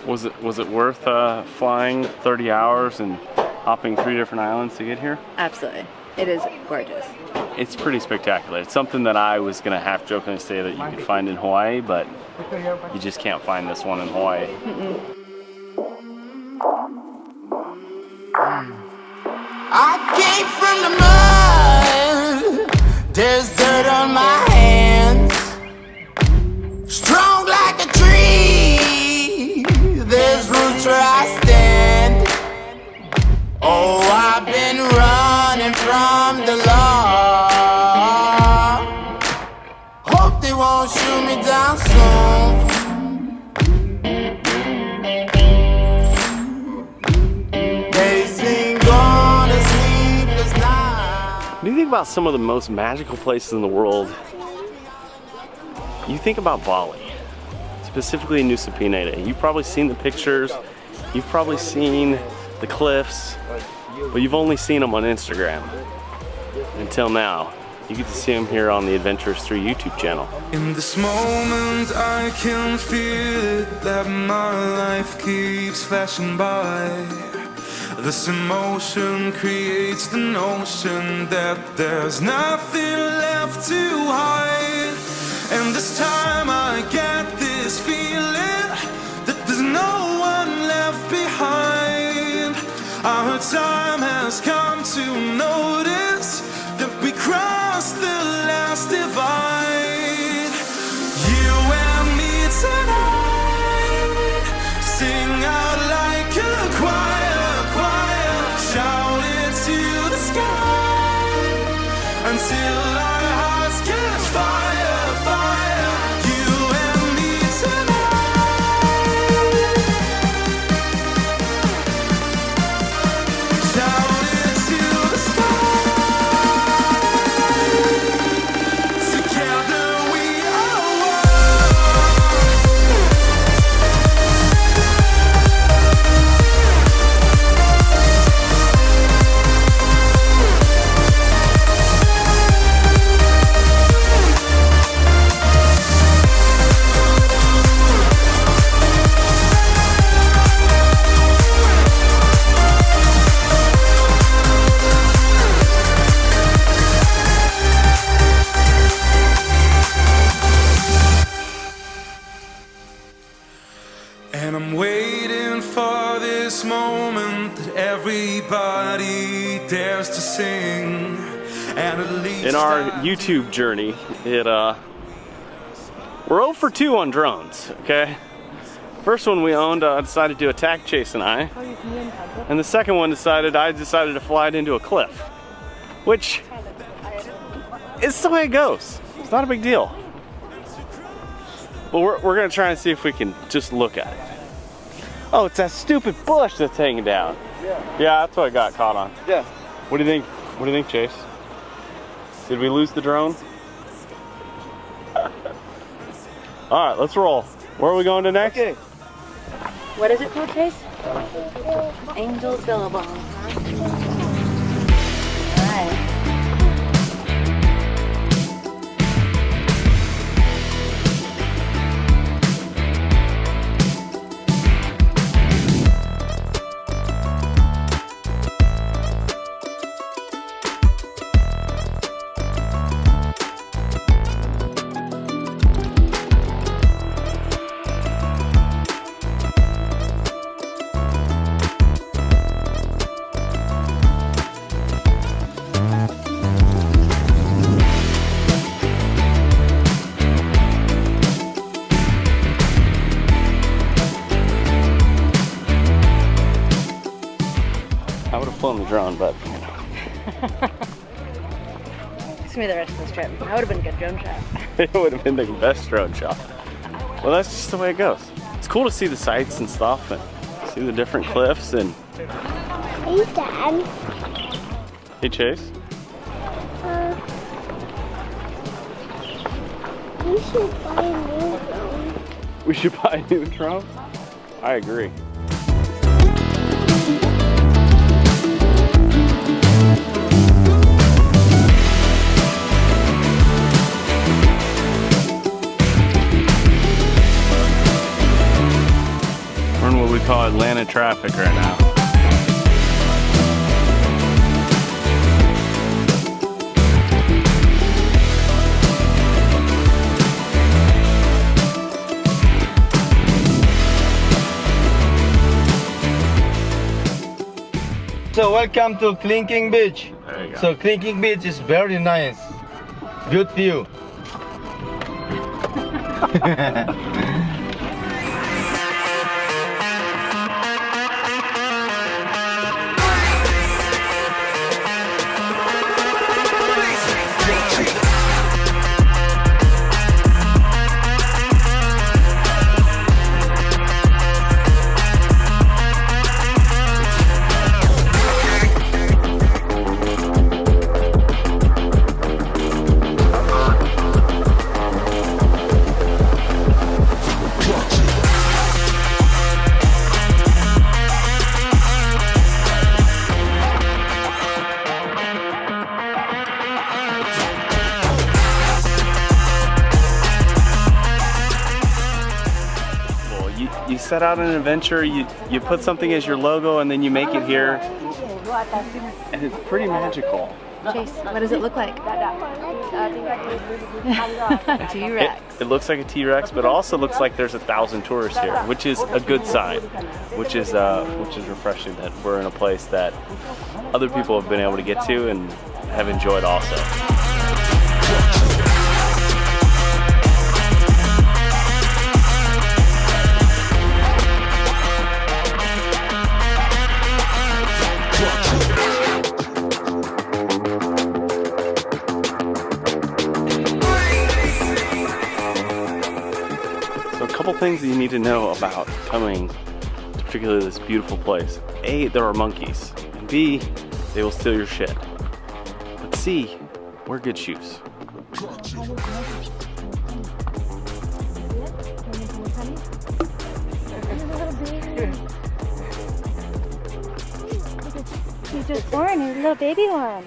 Was it worth flying 30 hours and hopping 3 different islands to get here? Absolutely. It is gorgeous. It's pretty spectacular. It's something that I was gonna half jokingly say that you could find in Hawaii, but you just can't find this one in Hawaii. I came from the mud. There's dirt on my hands. Strong like a tree. There's roots where I stand. Oh, I've been running from the law. Hope they won't shoot me down soon. They sing on a sleepless night. When you think about some of the most magical places in the world, you think about Bali, specifically Nusa Penida. You've probably seen the pictures, you've probably seen the cliffs, but you've only seen them on Instagram. Until now, you get to see them here on the Adventures 3 YouTube channel. In this moment I can feel it, that my life keeps flashing by. This emotion creates the notion that there's nothing left to hide. And this time I get this feeling that there's no one left behind. Our time has come to notice that we crossed the last divide. You and me tonight, sing out like a choir, shout it to the sky, until our hearts catch fire, fire. You and me tonight, shout it to the sky. Together we are and I'm waiting for this moment that everybody dares to sing. And at least In our YouTube journey, we're 0 for 2 on drones, okay? First one we owned, decided to attack Chase and I. And the second one I decided to fly it into a cliff. Which, it's the way it goes. It's not a big deal. But we're gonna try and see if we can just look at it. Oh, it's that stupid bush that's hanging down. Yeah, that's what I got caught on. Yeah. What do you think? What do you think, Chase? Did we lose the drone? All right, let's roll. Where are we going to next? Okay. What is it called, Chase? Angels Billabong. Alright. I would have flown the drone, but you know. It's me the rest of this trip. That would have been a good drone shot. It would have been the best drone shot. Well, that's just the way it goes. It's cool to see the sights and stuff and see the different cliffs and... Hey, Dad. Hey, Chase. We should buy a new drone. We should buy a new drone? I agree. we call Atlanta traffic right now. So welcome to Kelingking Beach. There you go. So Kelingking Beach is very nice. Good view. You set out on an adventure, you put something as your logo, and then you make it here, and it's pretty magical. Chase, what does it look like? A T-Rex. It looks like a T-Rex, but it also looks like there's 1,000 tourists here, which is a good sign, which is refreshing that we're in a place that other people have been able to get to and have enjoyed also. So a couple things that you need to know about coming to particularly this beautiful place. A, there are monkeys, and B, they will steal your shit. But C, wear good shoes. He's just born, he's a little baby one.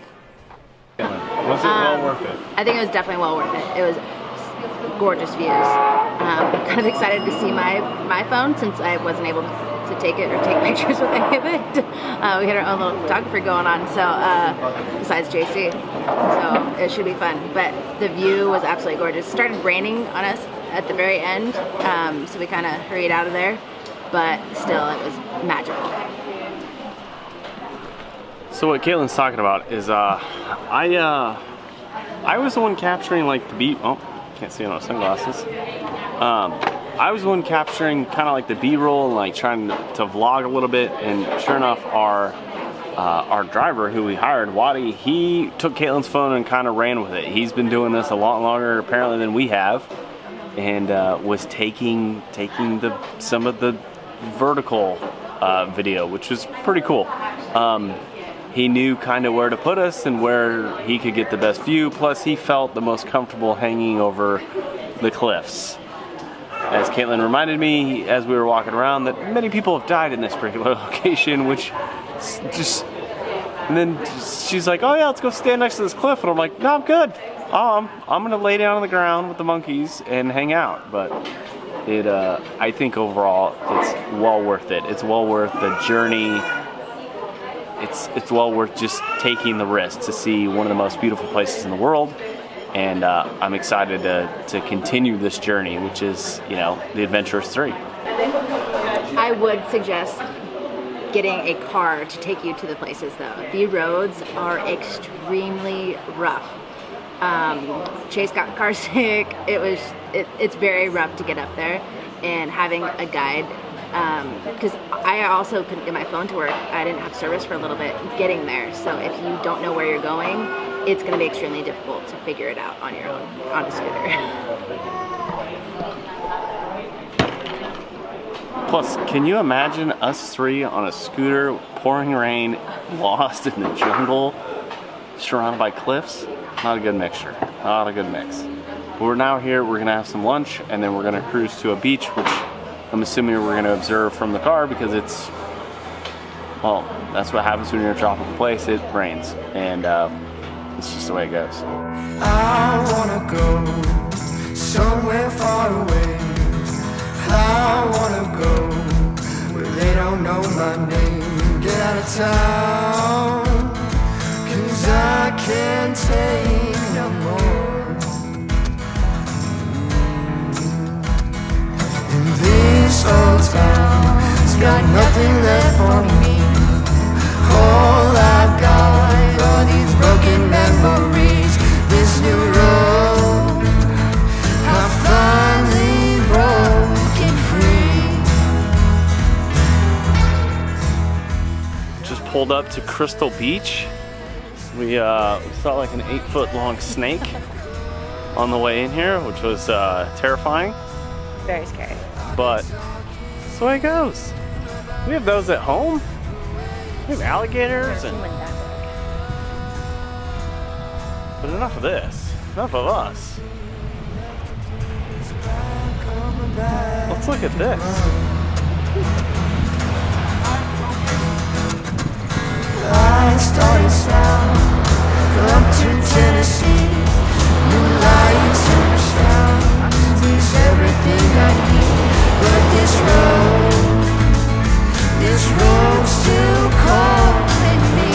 Was it well worth it? I think it was definitely well worth it. It was gorgeous views. Kind of excited to see my phone since I wasn't able to take it or take pictures with any of it. We had our own little photographer going on, so besides JC, so it should be fun. But the view was absolutely gorgeous. It started raining on us at the very end, so we kind of hurried out of there, but still it was magical. So what Caitlin's talking about is I was the one capturing like the beat. Oh, can't see on sunglasses. I was the one capturing kind of like the B-roll and like trying to vlog a little bit. And sure enough, our driver who we hired, Waddy, he took Caitlin's phone and kind of ran with it. He's been doing this a lot longer apparently than we have, and was taking some of the vertical video, which was pretty cool. He knew kind of where to put us and where he could get the best view, plus he felt the most comfortable hanging over the cliffs. As Caitlin reminded me as we were walking around that many people have died in this particular location, which just, and then she's like, oh yeah, let's go stand next to this cliff, and I'm like, no, I'm good. I'm gonna lay down on the ground with the monkeys and hang out. But I think overall it's well worth it. It's well worth the journey. It's well worth just taking the risk to see one of the most beautiful places in the world, and I'm excited to continue this journey, which is, you know, the Adventurous 3. I would suggest getting a car to take you to the places though. The roads are extremely rough. Chase got car sick. It's very rough to get up there, and having a guide, because I also couldn't get my phone to work. I didn't have service for a little bit getting there. So if you don't know where you're going, it's going to be extremely difficult to figure it out on your own on a scooter. Plus, can you imagine us three on a scooter, pouring rain, lost in the jungle, surrounded by cliffs? Not a good mixture. Not a good mix. But we're now here. We're going to have some lunch, and then we're going to cruise to a beach, which I'm assuming we're going to observe from the car because it's, well, that's what happens when you're in a tropical place. It rains, and it's just the way it goes. I wanna go somewhere far away. I wanna go where my name. Get out of town, 'cause I can't take no more. In this old town, it's got nothing left for me. All I've got are these broken memories. This new road, I finally broken free. Just pulled up to Crystal Beach. We saw like an 8-foot long snake on the way in here, which was terrifying. Very scary. But that's the way it goes. We have those at home. We have alligators and. But enough of this. Enough of us. Let's look at this. I started south, up to Tennessee. New lights and sounds, it's everything I need. But this road's still calling me.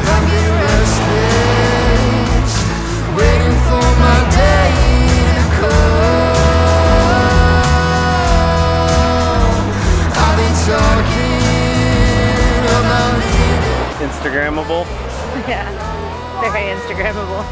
I'm getting restless, waiting for my day to come. I've been talking about living. Instagrammable. Yeah, very Instagrammable.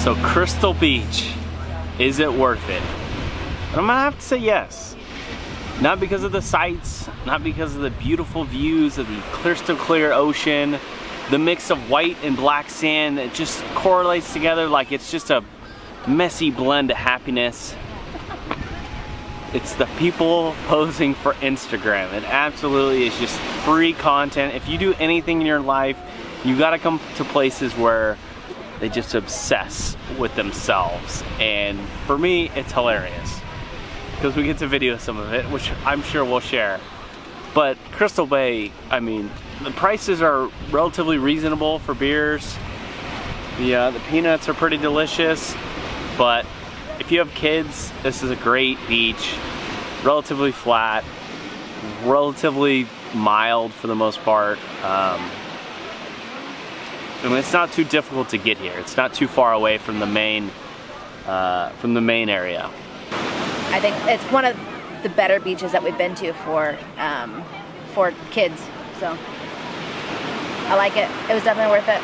So Crystal Beach, is it worth it? And I'm gonna have to say yes. Not because of the sights, not because of the beautiful views of the crystal clear ocean, the mix of white and black sand that just correlates together like it's just a messy blend of happiness. It's the people posing for Instagram. It absolutely is just free content. If you do anything in your life, you gotta come to places where they just obsess with themselves. And for me, it's hilarious because we get to video some of it, which I'm sure we'll share. But Crystal Bay, I mean, the prices are relatively reasonable for beers. The peanuts are pretty delicious, but if you have kids, this is a great beach. Relatively flat, relatively mild for the most part. I mean, it's not too difficult to get here. It's not too far away from the main area. I think it's one of the better beaches that we've been to for kids. So I like it. It was definitely worth it.